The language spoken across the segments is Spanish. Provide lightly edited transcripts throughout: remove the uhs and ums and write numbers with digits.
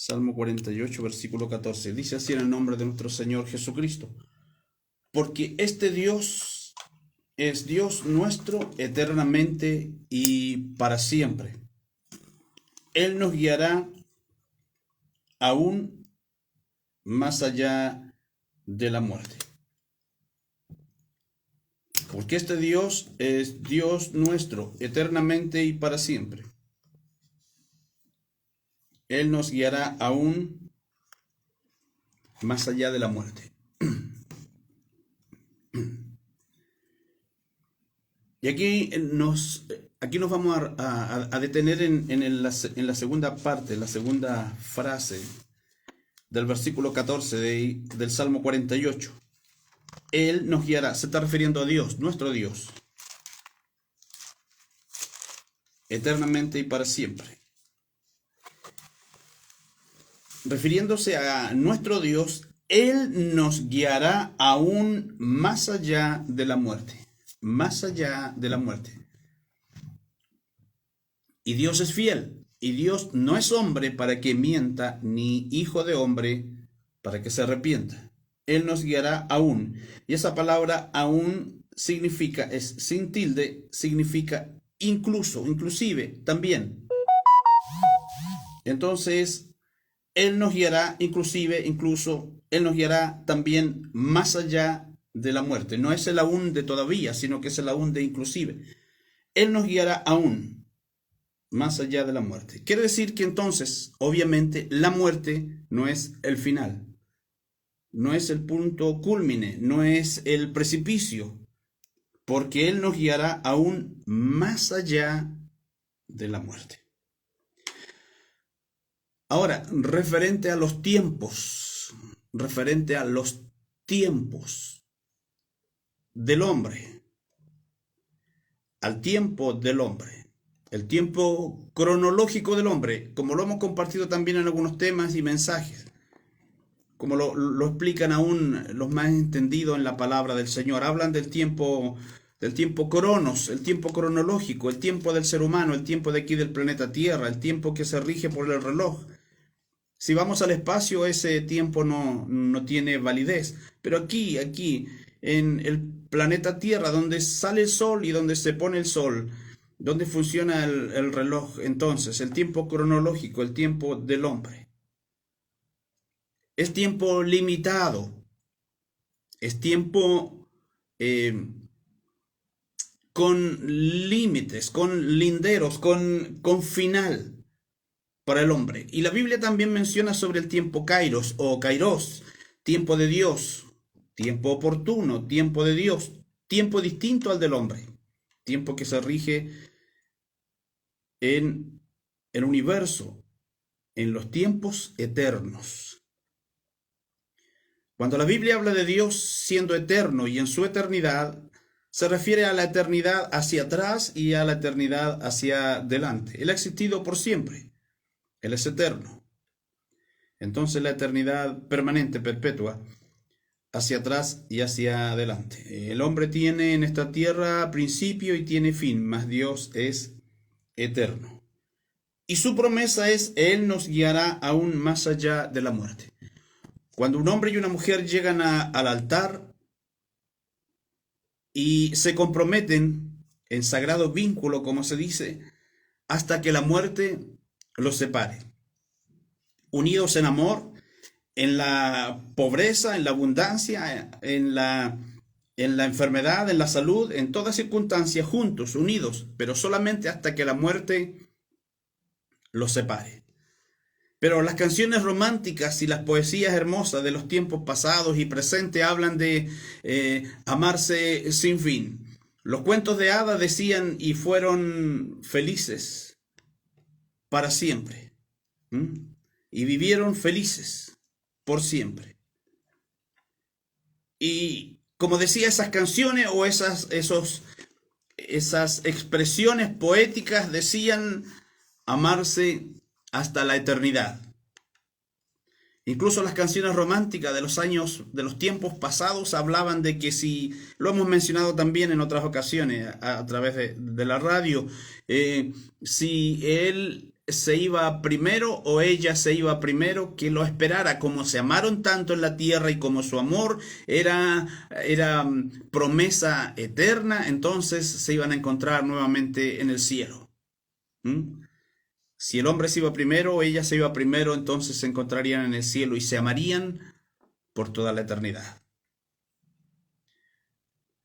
Salmo 48, versículo 14. Dice así en el nombre de nuestro Señor Jesucristo. Porque este Dios es Dios nuestro eternamente y para siempre. Él nos guiará aún más allá de la muerte. Porque este Dios es Dios nuestro eternamente y para siempre. Él nos guiará aún más allá de la muerte. Y aquí nos vamos a detener en la segunda parte, la segunda frase del versículo 14 del Salmo 48. Él nos guiará, se está refiriendo a Dios, nuestro Dios, eternamente y para siempre. Refiriéndose a nuestro Dios, Él nos guiará aún más allá de la muerte. Más allá de la muerte. Y Dios es fiel, y Dios no es hombre para que mienta, ni hijo de hombre para que se arrepienta. Él nos guiará aún. Y esa palabra aún significa, es sin tilde, significa incluso, inclusive, también. Entonces, Él nos guiará inclusive, incluso, Él nos guiará también más allá de la muerte. No es el aún de todavía, sino que es el aún de inclusive. Él nos guiará aún más allá de la muerte. Quiere decir que entonces, obviamente, la muerte no es el final. No es el punto cúlmine, no es el precipicio, porque Él nos guiará aún más allá de la muerte. Ahora, referente a los tiempos del hombre, al tiempo del hombre, el tiempo cronológico del hombre, como lo hemos compartido también en algunos temas y mensajes, como lo explican aún los más entendidos en la palabra del Señor, hablan del tiempo cronos, el tiempo cronológico, el tiempo del ser humano, el tiempo de aquí del planeta Tierra, el tiempo que se rige por el reloj. Si vamos al espacio, ese tiempo no tiene validez, pero aquí, en el planeta Tierra, donde sale el sol y donde se pone el sol, donde funciona el reloj, entonces, el tiempo cronológico, el tiempo del hombre. Es tiempo limitado, es tiempo con límites, con linderos, con final para el hombre. Y la Biblia también menciona sobre el tiempo kairos o kairos, tiempo de Dios, tiempo oportuno, tiempo de Dios, tiempo distinto al del hombre, tiempo que se rige en el universo, en los tiempos eternos. Cuando la Biblia habla de Dios siendo eterno y en su eternidad, se refiere a la eternidad hacia atrás y a la eternidad hacia adelante. Él ha existido por siempre. Él es eterno. Entonces la eternidad permanente, perpetua, hacia atrás y hacia adelante. El hombre tiene en esta tierra principio y tiene fin, mas Dios es eterno. Y su promesa es, Él nos guiará aún más allá de la muerte. Cuando un hombre y una mujer llegan al altar y se comprometen en sagrado vínculo, como se dice, hasta que la muerte los separe. Unidos en amor, en la pobreza, en la abundancia, en la enfermedad, en la salud, en toda circunstancia, juntos, unidos, pero solamente hasta que la muerte los separe. Pero las canciones románticas y las poesías hermosas de los tiempos pasados y presentes hablan de amarse sin fin. Los cuentos de hadas decían y fueron felices para siempre. Y vivieron felices por siempre. Y como decía, esas canciones o esas expresiones poéticas decían amarse hasta la eternidad. Incluso las canciones románticas de los tiempos pasados hablaban de que si, lo hemos mencionado también en otras ocasiones a través de la radio, si se iba primero o ella se iba primero, que lo esperara. Como se amaron tanto en la tierra y como su amor era promesa eterna, entonces se iban a encontrar nuevamente en el cielo. ¿Mm? Si el hombre se iba primero o ella se iba primero, entonces se encontrarían en el cielo y se amarían por toda la eternidad.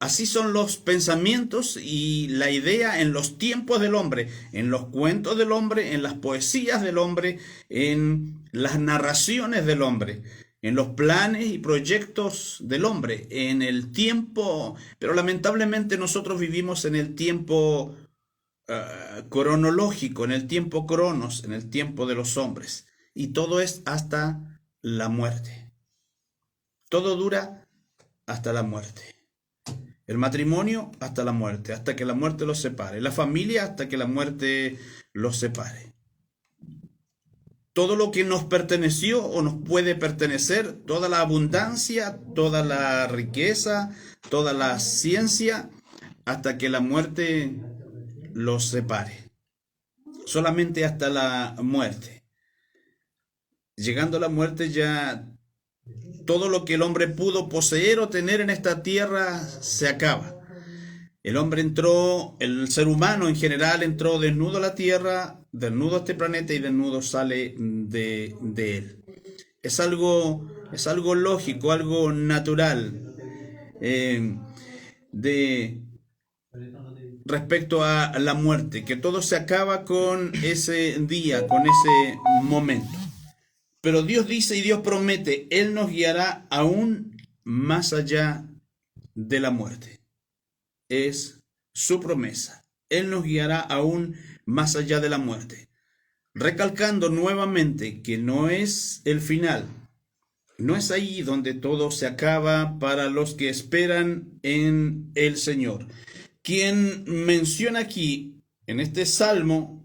Así son los pensamientos y la idea en los tiempos del hombre, en los cuentos del hombre, en las poesías del hombre, en las narraciones del hombre, en los planes y proyectos del hombre, en el tiempo. Pero lamentablemente nosotros vivimos en el tiempo cronológico, en el tiempo cronos, en el tiempo de los hombres. Y todo es hasta la muerte. Todo dura hasta la muerte. El matrimonio hasta la muerte, hasta que la muerte los separe. La familia hasta que la muerte los separe. Todo lo que nos perteneció o nos puede pertenecer, toda la abundancia, toda la riqueza, toda la ciencia, hasta que la muerte los separe. Solamente hasta la muerte. Llegando a la muerte ya todo lo que el hombre pudo poseer o tener en esta tierra se acaba. El hombre entró, el ser humano en general entró desnudo a la tierra, desnudo a este planeta y desnudo sale de él. Es algo lógico, algo natural respecto a la muerte, que todo se acaba con ese día, con ese momento. Pero Dios dice y Dios promete, Él nos guiará aún más allá de la muerte. Es su promesa. Él nos guiará aún más allá de la muerte. Recalcando nuevamente que no es el final. No es ahí donde todo se acaba para los que esperan en el Señor. Quien menciona aquí en este salmo,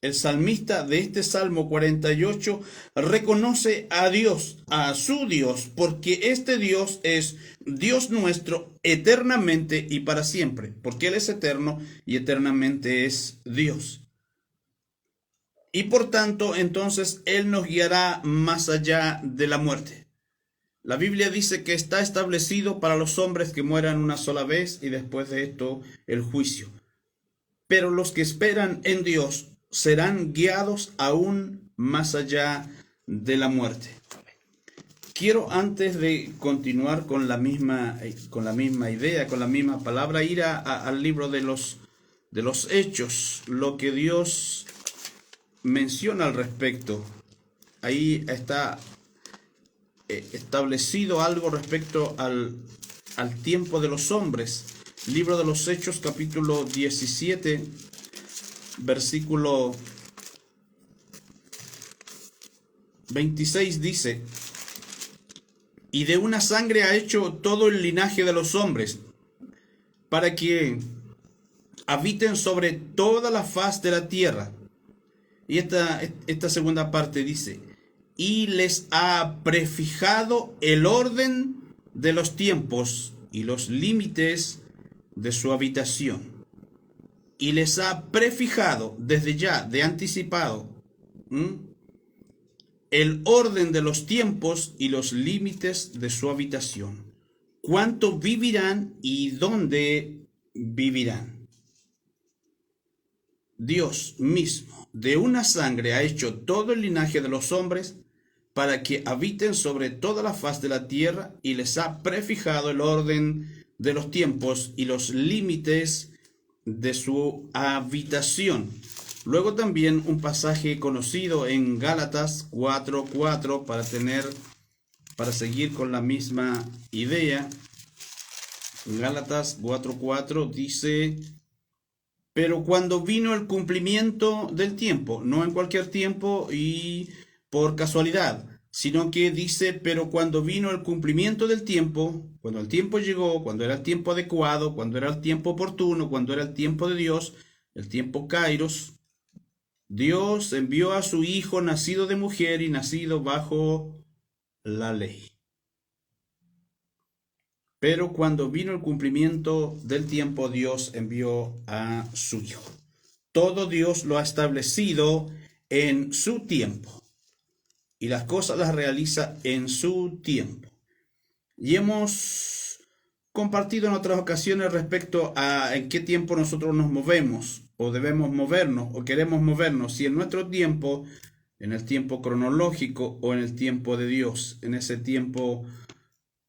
el salmista de este Salmo 48 reconoce a Dios, a su Dios, porque este Dios es Dios nuestro eternamente y para siempre, porque Él es eterno y eternamente es Dios. Y por tanto, entonces, Él nos guiará más allá de la muerte. La Biblia dice que está establecido para los hombres que mueran una sola vez y después de esto el juicio. Pero los que esperan en Dios serán guiados aún más allá de la muerte. Quiero, antes de continuar con la misma idea, con la misma palabra, ir al libro de los Hechos, lo que Dios menciona al respecto. Ahí está establecido algo respecto al tiempo de los hombres. Libro de los Hechos, capítulo 17, versículo 26 dice: y de una sangre ha hecho todo el linaje de los hombres, para que habiten sobre toda la faz de la tierra. Y esta segunda parte dice: y les ha prefijado el orden de los tiempos y los límites de su habitación. Y les ha prefijado desde ya, de anticipado, el orden de los tiempos y los límites de su habitación. Cuánto vivirán y dónde vivirán. Dios mismo de una sangre ha hecho todo el linaje de los hombres para que habiten sobre toda la faz de la tierra, y les ha prefijado el orden de los tiempos y los límites de su habitación. Luego también un pasaje conocido en Gálatas 4:4 para seguir con la misma idea. Gálatas 4:4 dice: pero cuando vino el cumplimiento del tiempo, no en cualquier tiempo y por casualidad, sino que dice, pero cuando vino el cumplimiento del tiempo, cuando el tiempo llegó, cuando era el tiempo adecuado, cuando era el tiempo oportuno, cuando era el tiempo de Dios, el tiempo Kairos, Dios envió a su Hijo nacido de mujer y nacido bajo la ley. Pero cuando vino el cumplimiento del tiempo, Dios envió a su Hijo. Todo Dios lo ha establecido en su tiempo y las cosas las realiza en su tiempo. Y hemos compartido en otras ocasiones respecto a en qué tiempo nosotros nos movemos o debemos movernos o queremos movernos, si en nuestro tiempo, en el tiempo cronológico o en el tiempo de Dios, en ese tiempo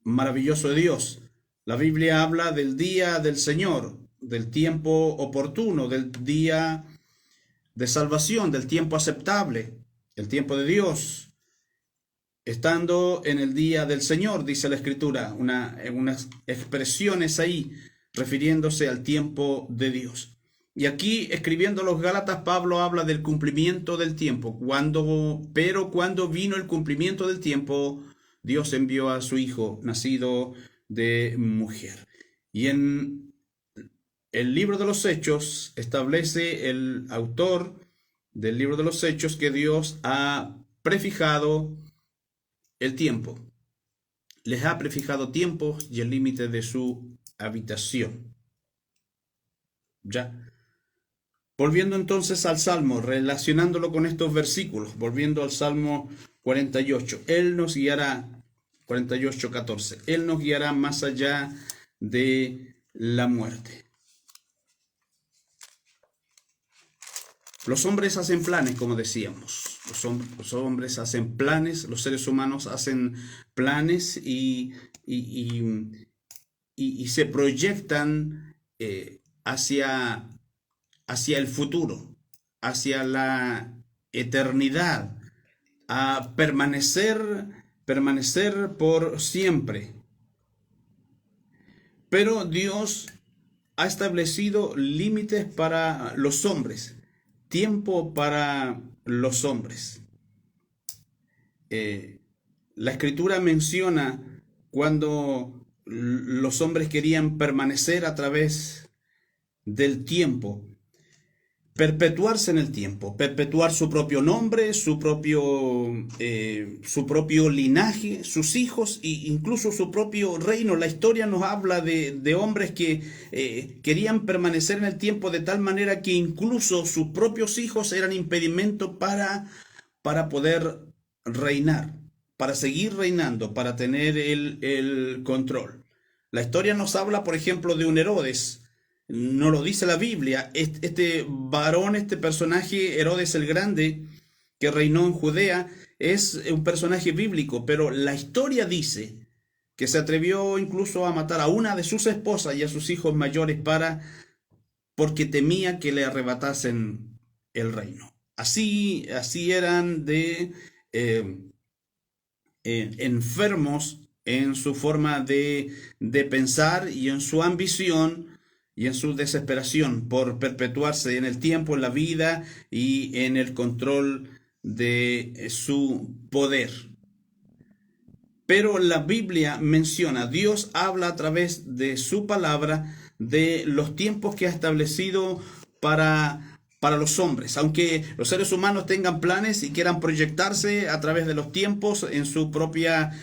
maravilloso de Dios. La Biblia habla del día del Señor, del tiempo oportuno, del día de salvación, del tiempo aceptable, el tiempo de Dios. Estando en el día del Señor, dice la Escritura, unas expresiones ahí refiriéndose al tiempo de Dios. Y aquí, escribiendo los Gálatas, Pablo habla del cumplimiento del tiempo. Pero cuando vino el cumplimiento del tiempo, Dios envió a su Hijo, nacido de mujer. Y en el libro de los Hechos establece el autor del libro de los Hechos que Dios ha prefijado el tiempo. Les ha prefijado tiempos y el límite de su habitación. Ya. Volviendo entonces al Salmo, relacionándolo con estos versículos, volviendo al Salmo 48, Él nos guiará, 48:14, Él nos guiará más allá de la muerte. Los hombres hacen planes, como decíamos. Los hombres hacen planes, los seres humanos hacen planes y se proyectan hacia el futuro, hacia la eternidad, a permanecer por siempre. Pero Dios ha establecido límites para los hombres, tiempo para los hombres. La Escritura menciona cuando los hombres querían permanecer a través del tiempo, perpetuarse en el tiempo, perpetuar su propio nombre, su propio linaje, sus hijos e incluso su propio reino. La historia nos habla de hombres que querían permanecer en el tiempo de tal manera que incluso sus propios hijos eran impedimento para poder reinar, para seguir reinando, para tener el control. La historia nos habla, por ejemplo, de un Herodes. No lo dice la Biblia. Este varón, este personaje, Herodes el Grande, que reinó en Judea, es un personaje bíblico, pero la historia dice que se atrevió incluso a matar a una de sus esposas y a sus hijos mayores porque temía que le arrebatasen el reino. Así eran de enfermos en su forma de pensar y en su ambición y en su desesperación por perpetuarse en el tiempo, en la vida y en el control de su poder. Pero la Biblia menciona, Dios habla a través de su palabra de los tiempos que ha establecido para los hombres. Aunque los seres humanos tengan planes y quieran proyectarse a través de los tiempos en sus propias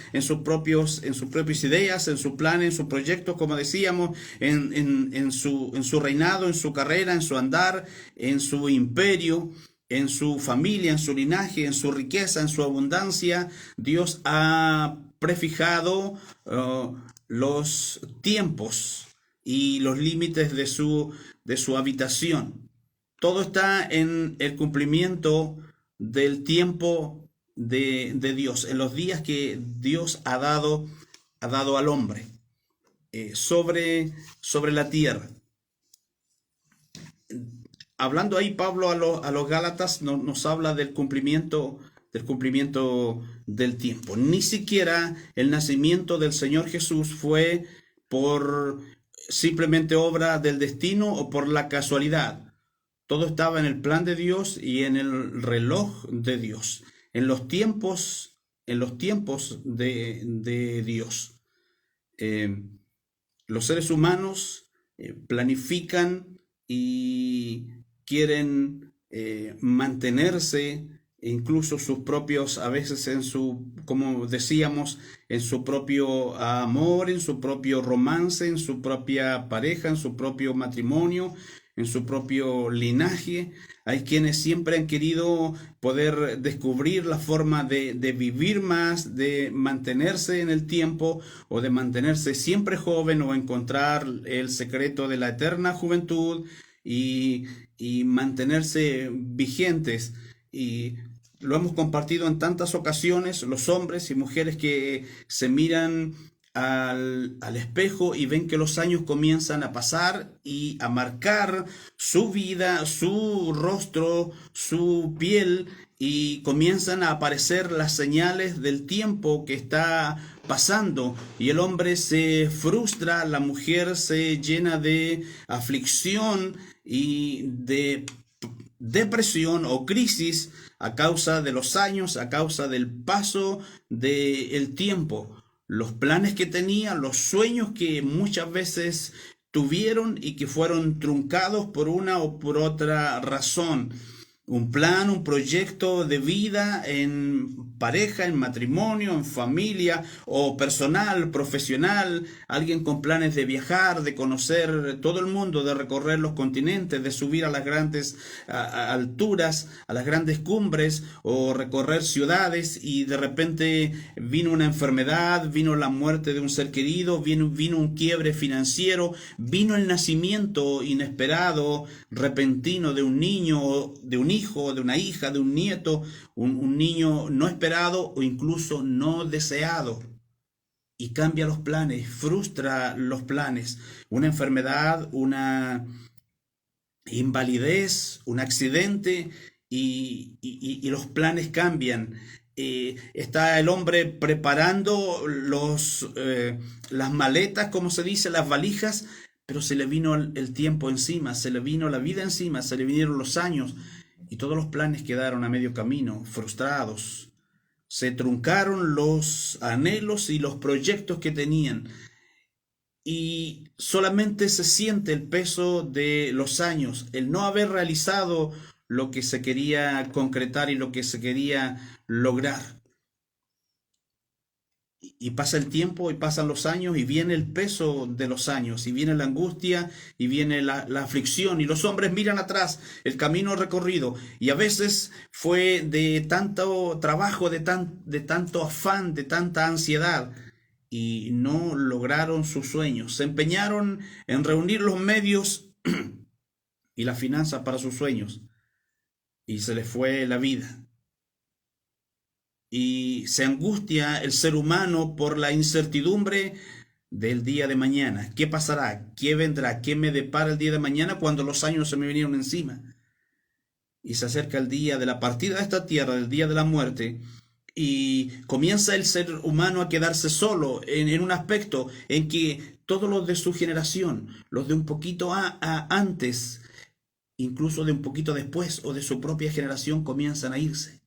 ideas, en su plan, en sus proyectos, como decíamos, en su reinado, en su carrera, en su andar, en su imperio, en su familia, en su linaje, en su riqueza, en su abundancia, Dios ha prefijado los tiempos y los límites de su habitación. Todo está en el cumplimiento del tiempo de Dios, en los días que Dios ha dado al hombre sobre la tierra. Hablando ahí Pablo a los Gálatas nos habla del cumplimiento del tiempo. Ni siquiera el nacimiento del Señor Jesús fue por simplemente obra del destino o por la casualidad. Todo estaba en el plan de Dios y en el reloj de Dios, en los tiempos de Dios. Los seres humanos planifican y quieren mantenerse, incluso sus propios, a veces como decíamos, en su propio amor, en su propio romance, en su propia pareja, en su propio matrimonio, en su propio linaje. Hay quienes siempre han querido poder descubrir la forma de vivir más, de mantenerse en el tiempo o de mantenerse siempre joven o encontrar el secreto de la eterna juventud y, y mantenerse vigentes. Y lo hemos compartido en tantas ocasiones, los hombres y mujeres que se miran al espejo y ven que los años comienzan a pasar y a marcar su vida, su rostro, su piel, y comienzan a aparecer las señales del tiempo que está pasando, y el hombre se frustra, la mujer se llena de aflicción y de depresión o crisis a causa de los años, a causa del paso del tiempo. Los planes que tenían, los sueños que muchas veces tuvieron y que fueron truncados por una o por otra razón. Un plan, un proyecto de vida en pareja, en matrimonio, en familia o personal, profesional, alguien con planes de viajar, de conocer todo el mundo, de recorrer los continentes, de subir a las grandes alturas, a las grandes cumbres o recorrer ciudades, y de repente vino una enfermedad, vino la muerte de un ser querido, vino un quiebre financiero, vino el nacimiento inesperado, repentino de un niño, de un hijo, de una hija, de un nieto, un niño no esperado o incluso no deseado, y cambia los planes, frustra los planes. Una enfermedad, una invalidez, un accidente, y los planes cambian. Está el hombre preparando las maletas, como se dice, las valijas, pero se le vino el tiempo encima, se le vino la vida encima, se le vinieron los años, y todos los planes quedaron a medio camino, frustrados. Se truncaron los anhelos y los proyectos que tenían, y solamente se siente el peso de los años, el no haber realizado lo que se quería concretar y lo que se quería lograr. Y pasa el tiempo y pasan los años y viene el peso de los años y viene la angustia y viene la aflicción, y los hombres miran atrás el camino recorrido, y a veces fue de tanto trabajo, de tanto afán, de tanta ansiedad, y no lograron sus sueños. Se empeñaron en reunir los medios y las finanzas para sus sueños, y se les fue la vida. Y se angustia el ser humano por la incertidumbre del día de mañana. ¿Qué pasará? ¿Qué vendrá? ¿Qué me depara el día de mañana cuando los años se me vinieron encima? Y se acerca el día de la partida de esta tierra, el día de la muerte, y comienza el ser humano a quedarse solo en un aspecto en que todos los de su generación, los de un poquito antes, incluso de un poquito después o de su propia generación, comienzan a irse.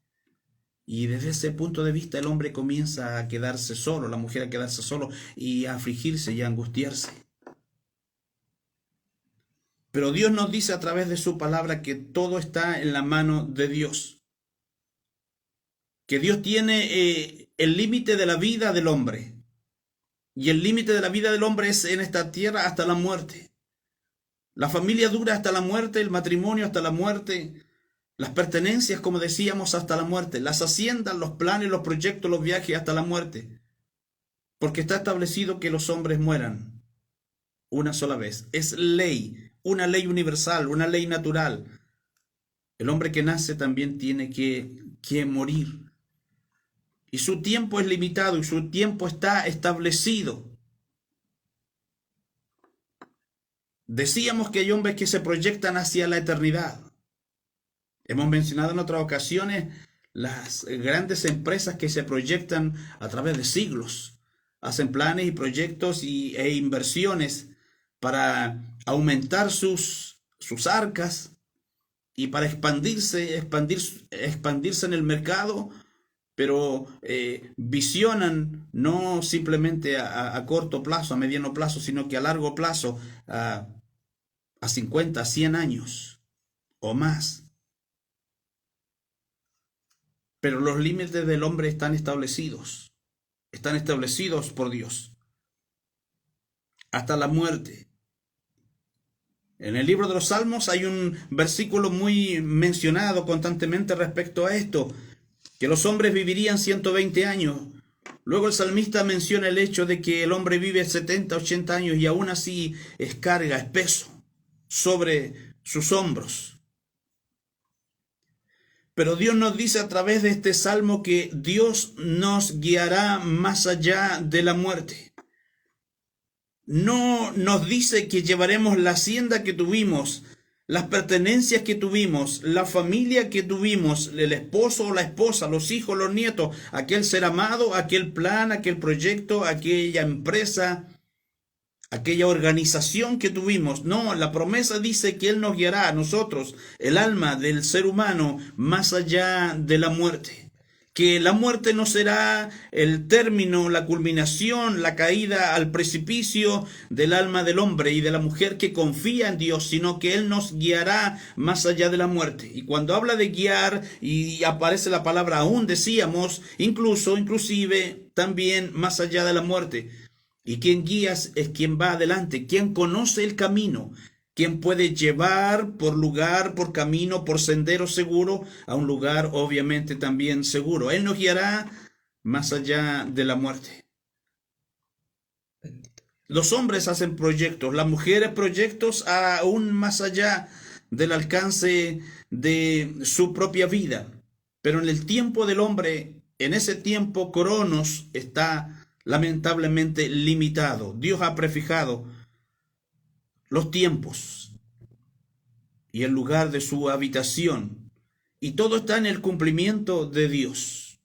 Y desde ese punto de vista el hombre comienza a quedarse solo, la mujer a quedarse solo y a afligirse y a angustiarse. Pero Dios nos dice a través de su palabra que todo está en la mano de Dios. Que Dios tiene el límite de la vida del hombre. Y el límite de la vida del hombre es en esta tierra hasta la muerte. La familia dura hasta la muerte, el matrimonio hasta la muerte, las pertenencias, como decíamos, hasta la muerte, las haciendas, los planes, los proyectos, los viajes hasta la muerte. Porque está establecido que los hombres mueran una sola vez. Es ley, una ley universal, una ley natural. El hombre que nace también tiene que morir. Y su tiempo es limitado y su tiempo está establecido. Decíamos que hay hombres que se proyectan hacia la eternidad. Hemos mencionado en otras ocasiones las grandes empresas que se proyectan a través de siglos. Hacen planes y proyectos e inversiones para aumentar sus arcas y para expandirse en el mercado, pero visionan no simplemente a corto plazo, a mediano plazo, sino que a largo plazo, a 50, 100 años o más. Pero los límites del hombre están establecidos por Dios, hasta la muerte. En el libro de los Salmos hay un versículo muy mencionado constantemente respecto a esto, que los hombres vivirían 120 años. Luego el salmista menciona el hecho de que el hombre vive 70, 80 años y aún así es carga, es peso sobre sus hombros. Pero Dios nos dice a través de este salmo que Dios nos guiará más allá de la muerte. No nos dice que llevaremos la hacienda que tuvimos, las pertenencias que tuvimos, la familia que tuvimos, el esposo o la esposa, los hijos, los nietos, aquel ser amado, aquel plan, aquel proyecto, aquella empresa, aquella organización que tuvimos. No, la promesa dice que Él nos guiará a nosotros, el alma del ser humano, más allá de la muerte. Que la muerte no será el término, la culminación, la caída al precipicio del alma del hombre y de la mujer que confía en Dios, sino que Él nos guiará más allá de la muerte. Y cuando habla de guiar y aparece la palabra aún, decíamos, inclusive, también más allá de la muerte. Y quien guía es quien va adelante, quien conoce el camino, quien puede llevar por lugar, por camino, por sendero seguro a un lugar obviamente también seguro. Él nos guiará más allá de la muerte. Los hombres hacen proyectos, las mujeres proyectos aún más allá del alcance de su propia vida. Pero en el tiempo del hombre, en ese tiempo Cronos está lamentablemente limitado. Dios ha prefijado los tiempos y el lugar de su habitación, y todo está en el cumplimiento de Dios.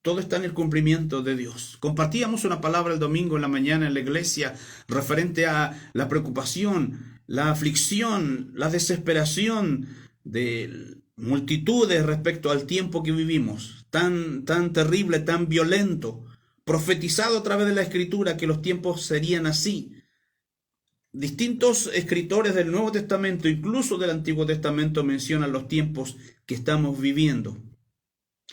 Todo está en el cumplimiento de Dios. Compartíamos una palabra el domingo en la mañana en la iglesia referente a la preocupación, la aflicción, la desesperación de multitudes respecto al tiempo que vivimos, tan terrible, tan violento, profetizado a través de la Escritura que los tiempos serían así. Distintos escritores del Nuevo Testamento, incluso del Antiguo Testamento, mencionan los tiempos que estamos viviendo.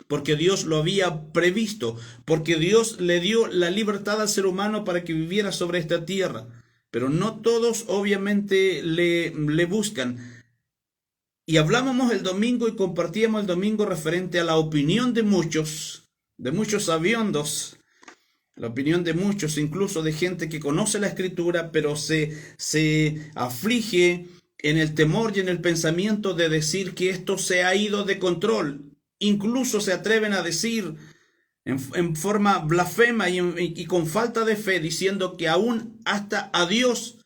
Porque Dios lo había previsto, porque Dios le dio la libertad al ser humano para que viviera sobre esta tierra. Pero no todos obviamente le buscan. Y hablábamos el domingo y compartíamos el domingo referente a la opinión de muchos sabiondos, la opinión de muchos, incluso de gente que conoce la Escritura, pero se aflige en el temor y en el pensamiento de decir que esto se ha ido de control. Incluso se atreven a decir en forma blasfema y con falta de fe, diciendo que aún hasta a Dios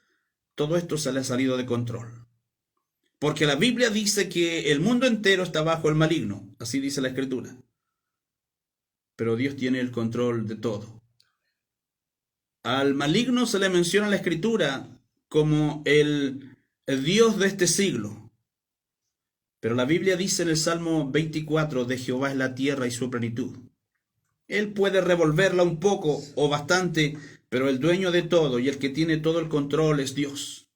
todo esto se le ha salido de control. Porque la Biblia dice que el mundo entero está bajo el maligno, así dice la Escritura. Pero Dios tiene el control de todo. Al maligno se le menciona en la Escritura como el Dios de este siglo. Pero la Biblia dice en el Salmo 24, de Jehová es la tierra y su plenitud. Él puede revolverla un poco o bastante, pero el dueño de todo y el que tiene todo el control es Dios.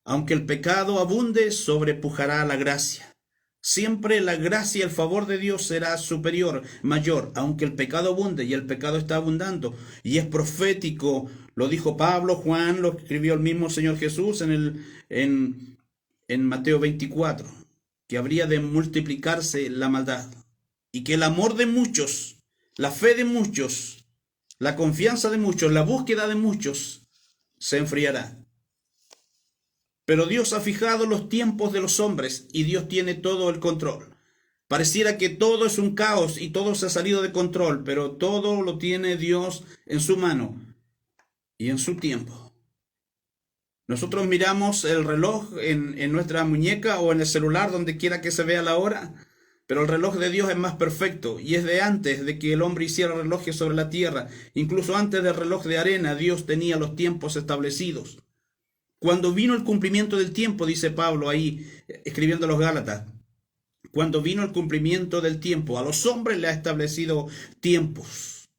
Aunque el pecado abunde, sobrepujará la gracia. Siempre la gracia y el favor de Dios será superior, mayor, aunque el pecado abunde, y el pecado está abundando. Y es profético, lo dijo Pablo, Juan, lo escribió el mismo Señor Jesús en Mateo 24, que habría de multiplicarse la maldad. Y que el amor de muchos, la fe de muchos, la confianza de muchos, la búsqueda de muchos, se enfriará. Pero Dios ha fijado los tiempos de los hombres y Dios tiene todo el control. Pareciera que todo es un caos y todo se ha salido de control, pero todo lo tiene Dios en su mano y en su tiempo. Nosotros miramos el reloj en nuestra muñeca o en el celular, donde quiera que se vea la hora, pero el reloj de Dios es más perfecto y es de antes de que el hombre hiciera relojes sobre la tierra. Incluso antes del reloj de arena, Dios tenía los tiempos establecidos. Cuando vino el cumplimiento del tiempo, dice Pablo ahí, escribiendo a los Gálatas, cuando vino el cumplimiento del tiempo, a los hombres le ha establecido tiempos.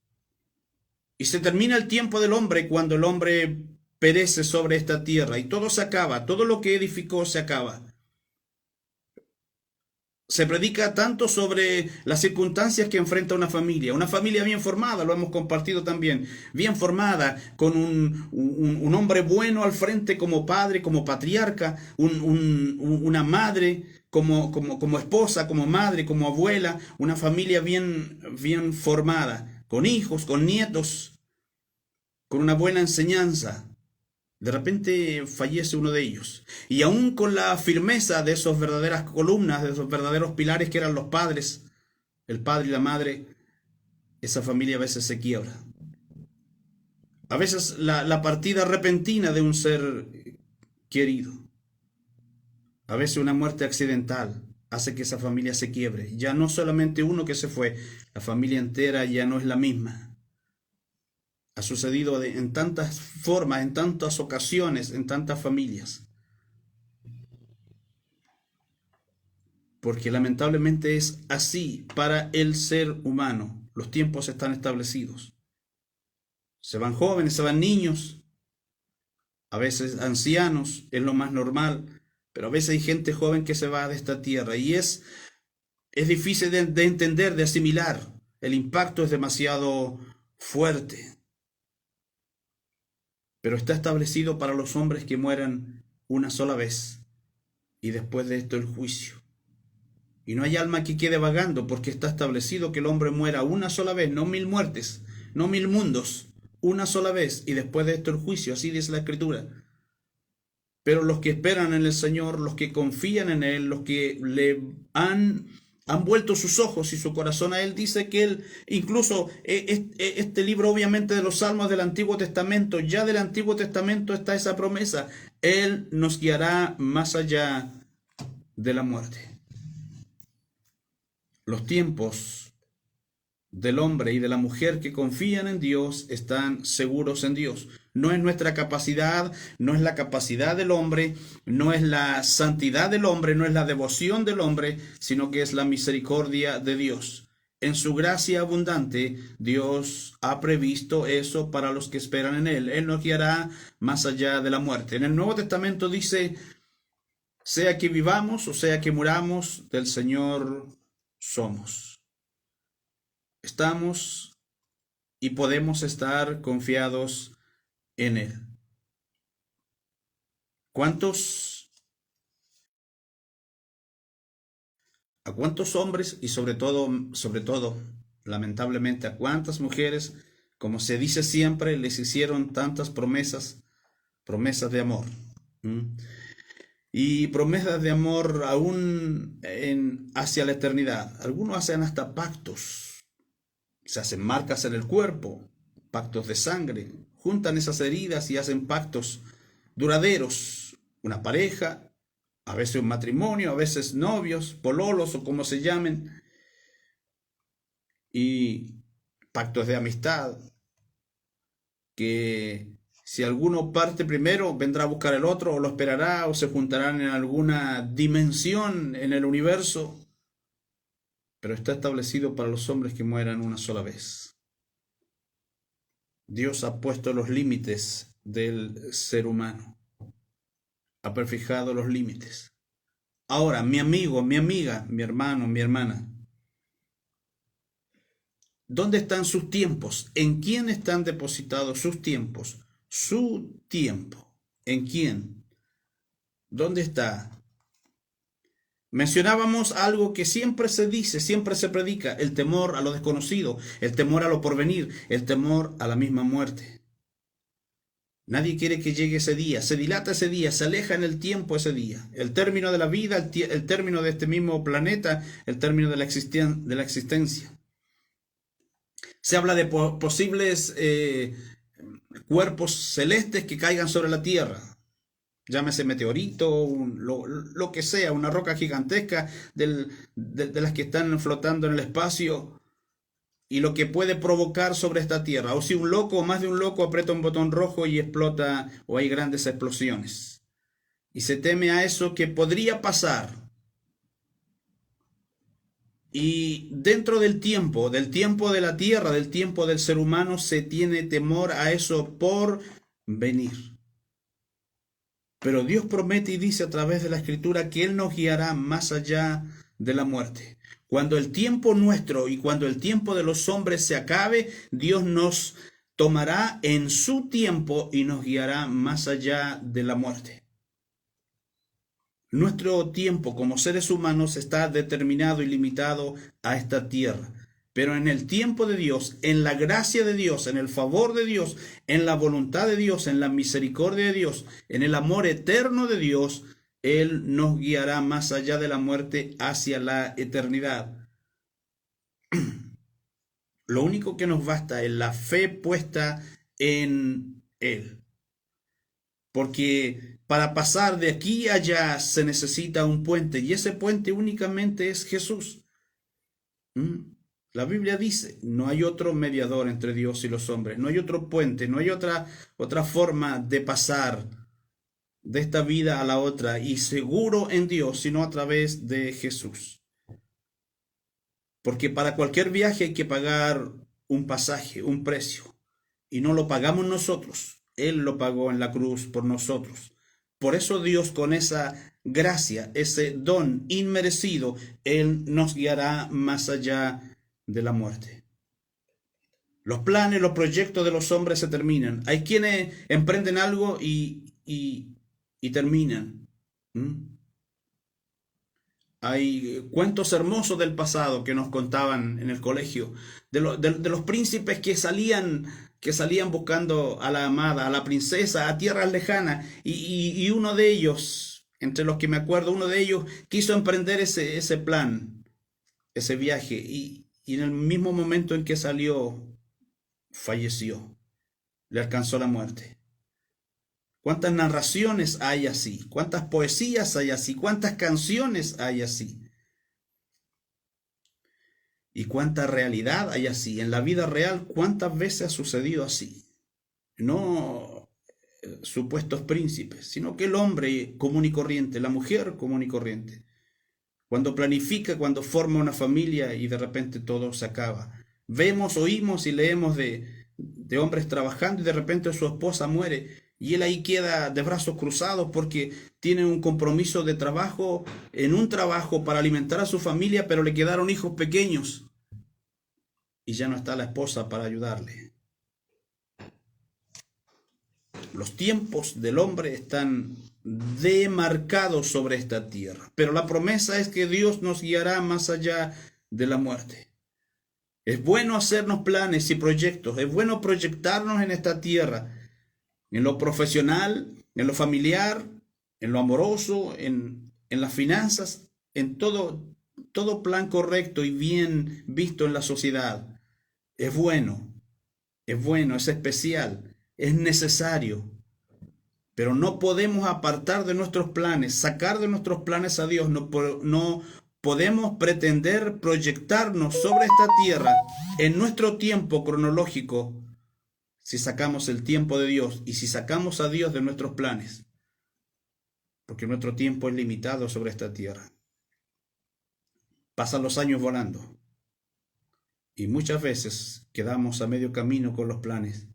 Y se termina el tiempo del hombre cuando el hombre perece sobre esta tierra y todo se acaba, todo lo que edificó se acaba. se predica tanto sobre las circunstancias que enfrenta una familia bien formada, lo hemos compartido también, bien formada, con un hombre bueno al frente como padre, como patriarca, una madre como esposa, como madre, como abuela, una familia bien formada, con hijos, con nietos, con una buena enseñanza. De repente fallece uno de ellos. Y aún con la firmeza de esas verdaderas columnas, de esos verdaderos pilares que eran los padres, el padre y la madre, esa familia a veces se quiebra. A veces la partida repentina de un ser querido, a veces una muerte accidental, hace que esa familia se quiebre. Ya no solamente uno que se fue, la familia entera ya no es la misma. Ha sucedido en tantas formas, en tantas ocasiones, en tantas familias. Porque lamentablemente es así para el ser humano. Los tiempos están establecidos. Se van jóvenes, se van niños, a veces ancianos, es lo más normal, pero a veces hay gente joven que se va de esta tierra y es difícil de entender, de asimilar. El impacto es demasiado fuerte. Pero está establecido para los hombres que mueran una sola vez y después de esto el juicio. Y no hay alma que quede vagando, porque está establecido que el hombre muera una sola vez, no 1000 muertes, no 1000 mundos, una sola vez y después de esto el juicio, así dice la Escritura. Pero los que esperan en el Señor, los que confían en Él, los que le han vuelto sus ojos y su corazón a Él, dice que Él, incluso este libro obviamente de los Salmos del Antiguo Testamento, ya del Antiguo Testamento está esa promesa, Él nos guiará más allá de la muerte. Los tiempos del hombre y de la mujer que confían en Dios están seguros en Dios. No es nuestra capacidad, no es la capacidad del hombre, no es la santidad del hombre, no es la devoción del hombre, sino que es la misericordia de Dios. En su gracia abundante, Dios ha previsto eso para los que esperan en Él. Él nos guiará más allá de la muerte. En el Nuevo Testamento dice, sea que vivamos o sea que muramos, del Señor somos. Estamos y podemos estar confiados en Él. ¿A cuántos hombres y sobre todo, lamentablemente, a cuántas mujeres, como se dice siempre, les hicieron tantas promesas de amor? Y promesas de amor aún hacia la eternidad. Algunos hacen hasta pactos, se hacen marcas en el cuerpo, pactos de sangre, juntan esas heridas y hacen pactos duraderos. Una pareja, a veces un matrimonio, a veces novios, pololos o como se llamen, y pactos de amistad, que si alguno parte primero, vendrá a buscar el otro, o lo esperará, o se juntarán en alguna dimensión en el universo, pero está establecido para los hombres que mueran una sola vez. Dios ha puesto los límites del ser humano, ha prefijado los límites. Ahora, mi amigo, mi amiga, mi hermano, mi hermana, ¿dónde están sus tiempos? ¿En quién están depositados sus tiempos? Su tiempo. ¿En quién? ¿Dónde está? Mencionábamos algo que siempre se dice, siempre se predica, el temor a lo desconocido, el temor a lo porvenir, el temor a la misma muerte. Nadie quiere que llegue ese día, se dilata ese día, se aleja en el tiempo ese día. El término de la vida, el término de este mismo planeta, el término de la existencia. Se habla de posibles cuerpos celestes que caigan sobre la Tierra. Llámese meteorito, lo que sea, una roca gigantesca de las que están flotando en el espacio y lo que puede provocar sobre esta Tierra. O si un loco o más de un loco aprieta un botón rojo y explota, o hay grandes explosiones. Y se teme a eso que podría pasar. Y dentro del tiempo de la Tierra, del tiempo del ser humano, se tiene temor a eso por venir. Pero Dios promete y dice a través de la Escritura que Él nos guiará más allá de la muerte. Cuando el tiempo nuestro y cuando el tiempo de los hombres se acabe, Dios nos tomará en su tiempo y nos guiará más allá de la muerte. Nuestro tiempo como seres humanos está determinado y limitado a esta tierra. Pero en el tiempo de Dios, en la gracia de Dios, en el favor de Dios, en la voluntad de Dios, en la misericordia de Dios, en el amor eterno de Dios, Él nos guiará más allá de la muerte hacia la eternidad. Lo único que nos basta es la fe puesta en Él. Porque para pasar de aquí a allá se necesita un puente y ese puente únicamente es Jesús. La Biblia dice, no hay otro mediador entre Dios y los hombres, no hay otro puente, no hay otra forma de pasar de esta vida a la otra y seguro en Dios, sino a través de Jesús. Porque para cualquier viaje hay que pagar un pasaje, un precio, y no lo pagamos nosotros, Él lo pagó en la cruz por nosotros. Por eso Dios, con esa gracia, ese don inmerecido, Él nos guiará más allá de la muerte. Los planes, los proyectos de los hombres se terminan. Hay quienes emprenden algo y terminan. Hay cuentos hermosos del pasado que nos contaban en el colegio, de los príncipes que salían buscando a la amada, a la princesa, a tierras lejanas, y uno de ellos, entre los que me acuerdo, uno de ellos quiso emprender ese plan, ese viaje, y en el mismo momento en que salió, falleció, le alcanzó la muerte. ¿Cuántas narraciones hay así? ¿Cuántas poesías hay así? ¿Cuántas canciones hay así? ¿Y cuánta realidad hay así? En la vida real, ¿cuántas veces ha sucedido así? No supuestos príncipes, sino que el hombre común y corriente, la mujer común y corriente, cuando planifica, cuando forma una familia y de repente todo se acaba. Vemos, oímos y leemos de hombres trabajando y de repente su esposa muere. Y él ahí queda de brazos cruzados porque tiene un compromiso de trabajo, en un trabajo para alimentar a su familia, pero le quedaron hijos pequeños. Y ya no está la esposa para ayudarle. Los tiempos del hombre están demarcados sobre esta tierra. Pero la promesa es que Dios nos guiará más allá de la muerte. Es bueno hacernos planes y proyectos. Es bueno proyectarnos en esta tierra. En lo profesional, en lo familiar, en lo amoroso, en las finanzas, en todo plan correcto y bien visto en la sociedad. Es bueno, es especial, es necesario. Pero no podemos apartar de nuestros planes, sacar de nuestros planes a Dios. No podemos pretender proyectarnos sobre esta tierra en nuestro tiempo cronológico si sacamos el tiempo de Dios y si sacamos a Dios de nuestros planes, porque nuestro tiempo es limitado sobre esta tierra. Pasan los años volando y muchas veces quedamos a medio camino con los planes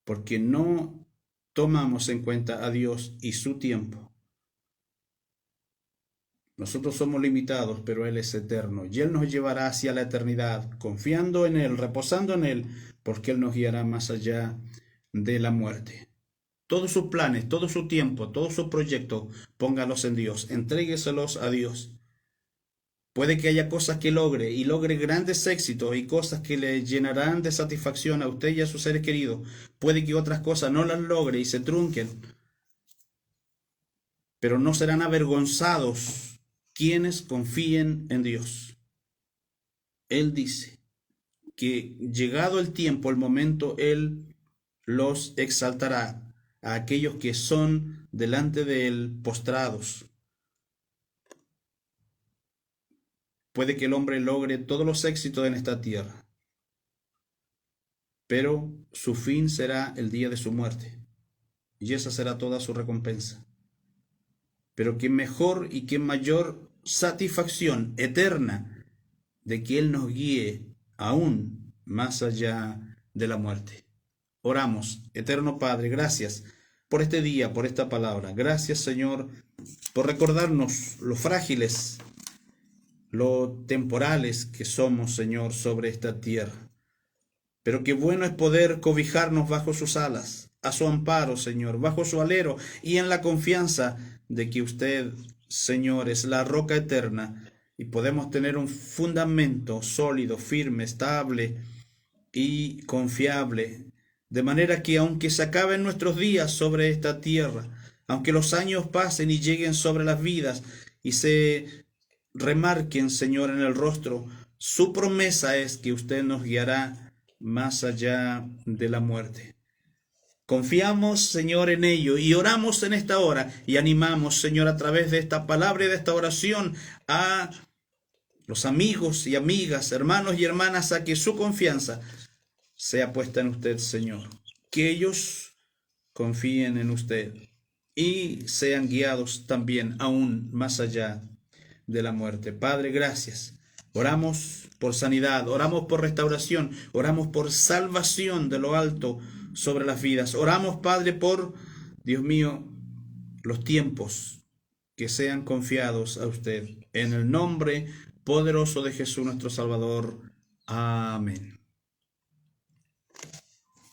porque no tomamos en cuenta a Dios y su tiempo. Nosotros somos limitados, pero Él es eterno y Él nos llevará hacia la eternidad, confiando en Él, reposando en Él, porque Él nos guiará más allá de la muerte. Todos sus planes, todo su tiempo, todos sus proyectos, póngalos en Dios, entrégueselos a Dios. Puede que haya cosas que logre grandes éxitos y cosas que le llenarán de satisfacción a usted y a sus seres queridos. Puede que otras cosas no las logre y se trunquen, pero no serán avergonzados quienes confíen en Dios. Él dice que llegado el tiempo, el momento, Él los exaltará a aquellos que son delante de Él postrados. Puede que el hombre logre todos los éxitos en esta tierra, pero su fin será el día de su muerte, y esa será toda su recompensa. Pero qué mejor y qué mayor satisfacción eterna de que Él nos guíe aún más allá de la muerte. Oramos. Eterno Padre, gracias por este día, por esta palabra. Gracias, Señor, por recordarnos lo frágiles, lo temporales que somos, Señor, sobre esta tierra. Pero qué bueno es poder cobijarnos bajo sus alas, a su amparo, Señor, bajo su alero y en la confianza de que usted, Señor, es la roca eterna y podemos tener un fundamento sólido, firme, estable y confiable, de manera que aunque se acaben nuestros días sobre esta tierra, aunque los años pasen y lleguen sobre las vidas y se remarquen, Señor, en el rostro, su promesa es que usted nos guiará más allá de la muerte. Confiamos, Señor, en ello y oramos en esta hora y animamos, Señor, a través de esta palabra y de esta oración a los amigos y amigas, hermanos y hermanas, a que su confianza sea puesta en usted, Señor. Que ellos confíen en usted y sean guiados también aún más allá de la muerte. Padre, gracias. Oramos por sanidad, oramos por restauración, oramos por salvación de lo alto sobre las vidas. Oramos, Padre, por, Dios mío, los tiempos que sean confiados a usted. En el nombre poderoso de Jesús nuestro Salvador. Amén.